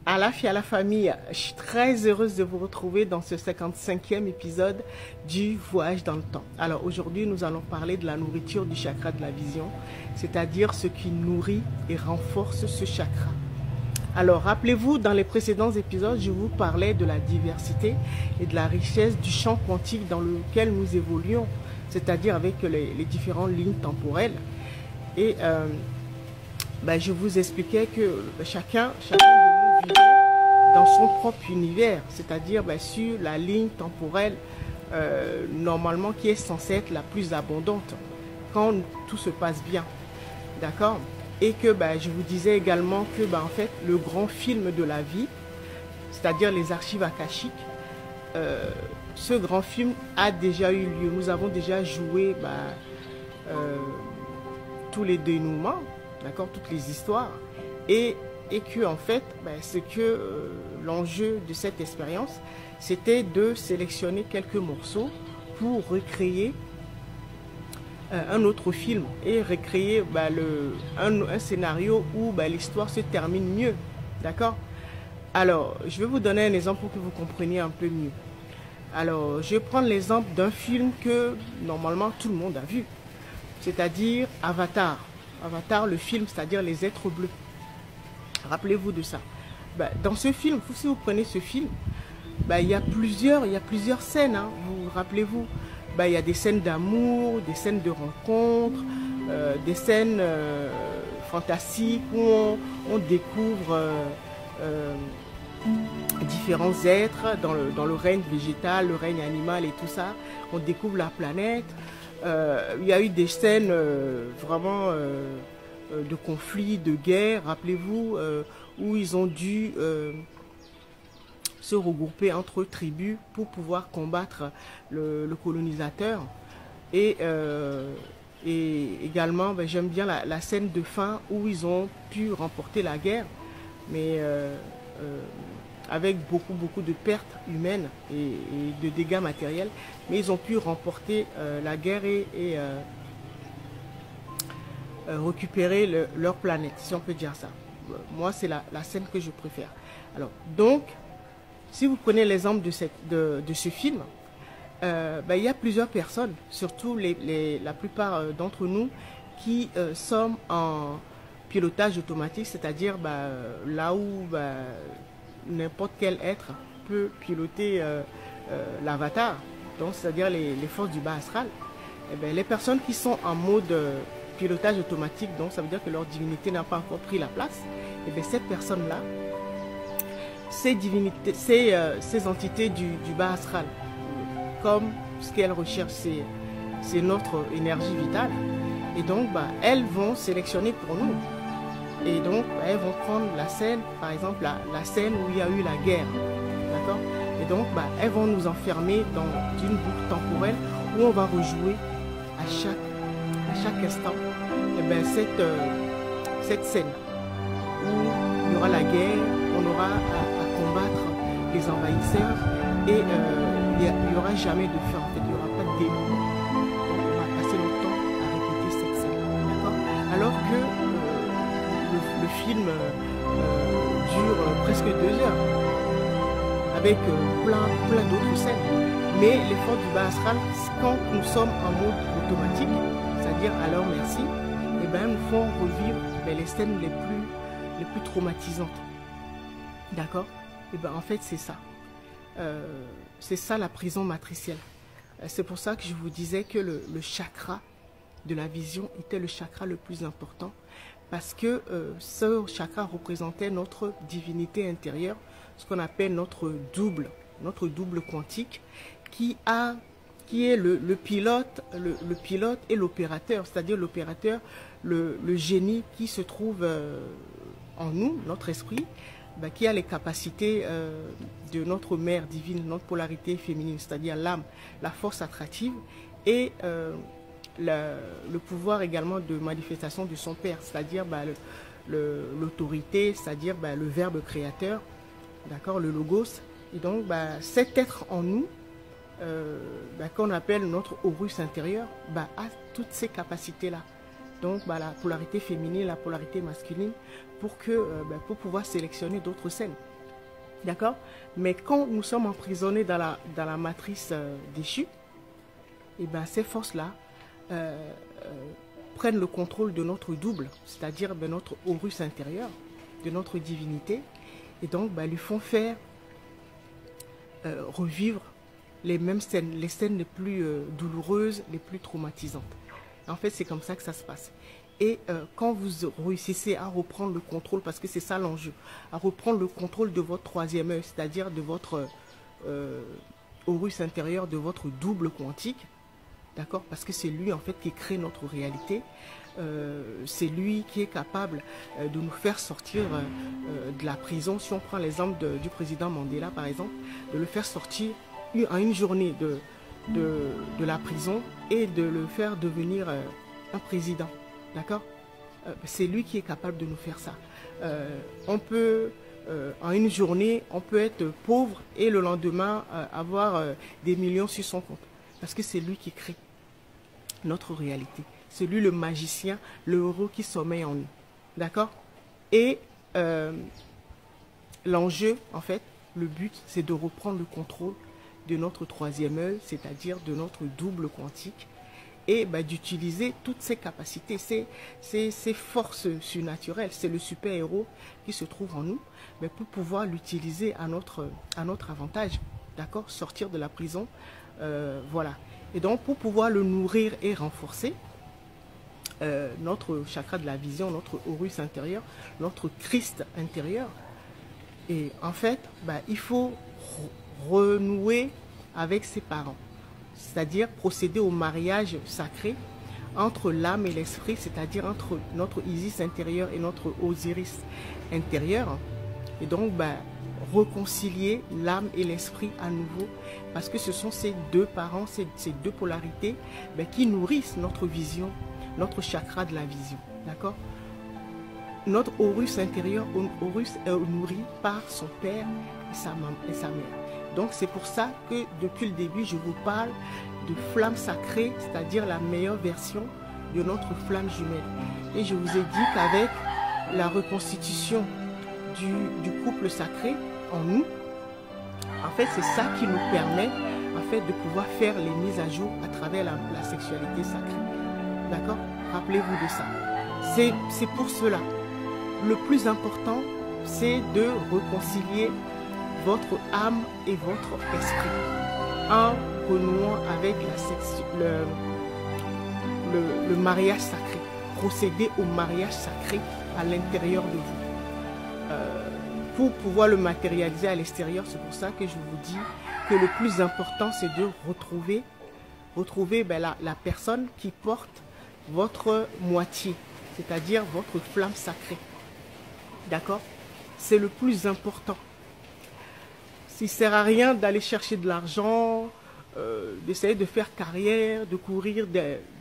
À la fille, à la famille, je suis très heureuse de vous retrouver dans ce 55e épisode du Voyage dans le temps. Alors aujourd'hui, nous allons parler de la nourriture du chakra de la vision, c'est-à-dire ce qui nourrit et renforce ce chakra. Alors rappelez-vous, dans les précédents épisodes, je vous parlais de la diversité et de la richesse du champ quantique dans lequel nous évoluons, c'est-à-dire avec les différentes lignes temporelles. Et je vous expliquais que chacun de nous vivait dans son propre univers, c'est-à-dire sur la ligne temporelle normalement qui est censée être la plus abondante quand tout se passe bien, d'accord? Et que je vous disais également que en fait le grand film de la vie, c'est-à-dire les archives akashiques, ce grand film a déjà eu lieu. Nous avons déjà joué tous les dénouements, d'accord, toutes les histoires, et que en fait ce que l'enjeu de cette expérience, c'était de sélectionner quelques morceaux pour recréer un autre film et recréer un scénario où l'histoire se termine mieux, d'accord. Alors je vais vous donner un exemple pour que vous compreniez un peu mieux. Alors je vais prendre l'exemple d'un film que normalement tout le monde a vu, c'est-à-dire Avatar. Avatar, le film, c'est-à-dire les êtres bleus. Rappelez-vous de ça. Dans ce film, si vous prenez ce film, il y a plusieurs scènes, hein. Vous rappelez-vous, il y a des scènes d'amour, des scènes de rencontres, des scènes fantastiques où on découvre différents êtres dans le règne végétal, le règne animal et tout ça. On découvre la planète. Il y a eu des scènes vraiment de conflits, de guerres, rappelez-vous, où ils ont dû se regrouper entre tribus pour pouvoir combattre le colonisateur. Et également, j'aime bien la scène de fin où ils ont pu remporter la guerre, mais avec beaucoup de pertes humaines et de dégâts matériels, mais ils ont pu remporter la guerre et récupérer leur planète, si on peut dire ça. Moi, c'est la scène que je préfère. Alors, donc, si vous prenez l'exemple de ce film, il y a plusieurs personnes, surtout la plupart d'entre nous, qui sommes en pilotage automatique, c'est-à-dire là où n'importe quel être peut piloter l'avatar, donc c'est-à-dire les forces du bas astral. Les personnes qui sont en mode pilotage automatique, donc ça veut dire que leur divinité n'a pas encore pris la place, et ces personnes-là, ces divinités, ces entités du bas astral, comme ce qu'elles recherchent, c'est notre énergie vitale, et donc elles vont sélectionner pour nous. Et donc, elles vont prendre la scène, par exemple, la scène où il y a eu la guerre. D'accord? Et donc, elles vont nous enfermer dans une boucle temporelle où on va rejouer à chaque instant cette scène où il y aura la guerre, on aura à combattre les envahisseurs et il n'y aura jamais de fin. En fait, il n'y aura pas de dénouement. Donc, on va passer notre temps à répéter cette scène. D'accord? Alors que le film dure presque 2 heures avec plein d'autres scènes. Mais les forces du bas astral, quand nous sommes en mode automatique, c'est-à-dire à leur merci, nous font revivre les scènes les plus traumatisantes. D'accord? En fait, c'est ça. C'est ça la prison matricielle. C'est pour ça que je vous disais que le chakra de la vision était le chakra le plus important, parce que ce chakra représentait notre divinité intérieure, ce qu'on appelle notre double quantique, qui est le pilote et l'opérateur, c'est-à-dire l'opérateur, le génie qui se trouve en nous, notre esprit, qui a les capacités de notre mère divine, notre polarité féminine, c'est-à-dire l'âme, la force attractive, et le pouvoir également de manifestation de son père, c'est-à-dire l'autorité, c'est-à-dire le verbe créateur, d'accord, le logos. Et donc cet être en nous, qu'on appelle notre Horus intérieur, a toutes ces capacités-là. Donc la polarité féminine, la polarité masculine, pour pouvoir sélectionner d'autres scènes. D'accord? Mais quand nous sommes emprisonnés dans la matrice déchue, et ben ces forces-là prennent le contrôle de notre double, c'est-à-dire de notre Horus intérieur, de notre divinité, et donc lui font faire revivre les mêmes scènes, les scènes les plus douloureuses, les plus traumatisantes. En fait, c'est comme ça que ça se passe. Et quand vous réussissez à reprendre le contrôle, parce que c'est ça l'enjeu, à reprendre le contrôle de votre troisième œil, c'est-à-dire de votre Horus intérieur, de votre double quantique, d'accord? Parce que c'est lui en fait qui crée notre réalité. C'est lui qui est capable de nous faire sortir de la prison. Si on prend l'exemple du président Mandela par exemple, de le faire sortir en une journée de la prison et de le faire devenir un président. D'accord? C'est lui qui est capable de nous faire ça. On peut, en une journée, on peut être pauvre et le lendemain avoir des millions sur son compte. Parce que c'est lui qui crée notre réalité. C'est lui le magicien, le héros qui sommeille en nous. D'accord? Et l'enjeu, en fait, le but, c'est de reprendre le contrôle de notre troisième œil, c'est-à-dire de notre double quantique, et d'utiliser toutes ces capacités, ces forces surnaturelles. C'est le super-héros qui se trouve en nous, mais pour pouvoir l'utiliser à notre avantage. D'accord? Sortir de la prison, voilà. Et donc, pour pouvoir le nourrir et renforcer, notre chakra de la vision, notre Horus intérieur, notre Christ intérieur, et en fait, il faut renouer avec ses parents. C'est-à-dire procéder au mariage sacré entre l'âme et l'esprit, c'est-à-dire entre notre Isis intérieur et notre Osiris intérieur. Et donc, réconcilier l'âme et l'esprit à nouveau, parce que ce sont ces deux parents, ces deux polarités qui nourrissent notre vision, notre chakra de la vision. D'accord? Notre Horus intérieur, Horus est nourri par son père et sa mère. Donc c'est pour ça que depuis le début, je vous parle de flamme sacrée, c'est-à-dire la meilleure version de notre flamme jumelle. Et je vous ai dit qu'avec la reconstitution du couple sacré en nous, en fait c'est ça qui nous permet en fait de pouvoir faire les mises à jour à travers la sexualité sacrée. D'accord? Rappelez-vous de ça. C'est pour cela. Le plus important, c'est de réconcilier votre âme et votre esprit en renouant avec le mariage sacré. Procéder au mariage sacré à l'intérieur de vous. Pour pouvoir le matérialiser à l'extérieur, c'est pour ça que je vous dis que le plus important, c'est de retrouver la personne qui porte votre moitié, c'est-à-dire votre flamme sacrée. D'accord? C'est le plus important. Il ne sert à rien d'aller chercher de l'argent, d'essayer de faire carrière, de courir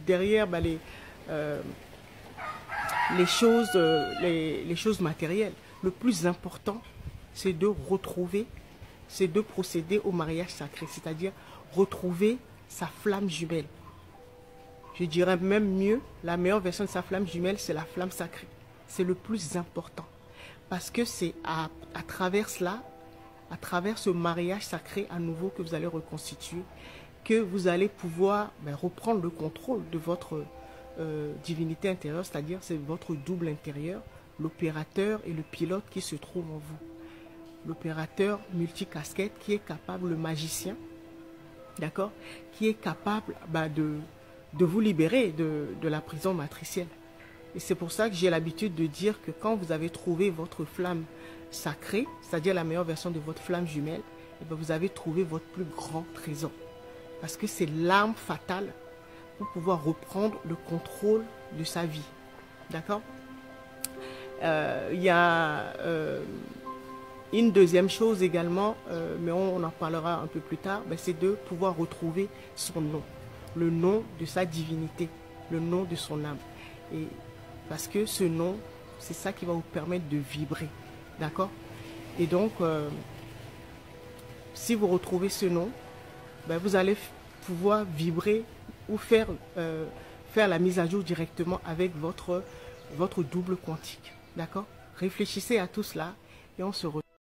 derrière les choses matérielles. Le plus important, c'est de retrouver, c'est de procéder au mariage sacré, c'est-à-dire retrouver sa flamme jumelle. Je dirais même mieux, la meilleure version de sa flamme jumelle, c'est la flamme sacrée. C'est le plus important. Parce que c'est à travers cela, à travers ce mariage sacré à nouveau que vous allez reconstituer, que vous allez pouvoir reprendre le contrôle de votre divinité intérieure, c'est-à-dire c'est votre double intérieur, l'opérateur et le pilote qui se trouvent en vous. L'opérateur multicasquette qui est capable, le magicien, d'accord, qui est capable de vous libérer de la prison matricielle. Et c'est pour ça que j'ai l'habitude de dire que quand vous avez trouvé votre flamme sacrée, c'est-à-dire la meilleure version de votre flamme jumelle, vous avez trouvé votre plus grand trésor. Parce que c'est l'arme fatale pour pouvoir reprendre le contrôle de sa vie. D'accord? Il y a une deuxième chose également, mais on en parlera un peu plus tard, c'est de pouvoir retrouver son nom, le nom de sa divinité, le nom de son âme. Et parce que ce nom, c'est ça qui va vous permettre de vibrer. D'accord? Et donc, si vous retrouvez ce nom, vous allez pouvoir vibrer ou faire la mise à jour directement avec votre double quantique. D'accord? Réfléchissez à tout cela et on se retrouve.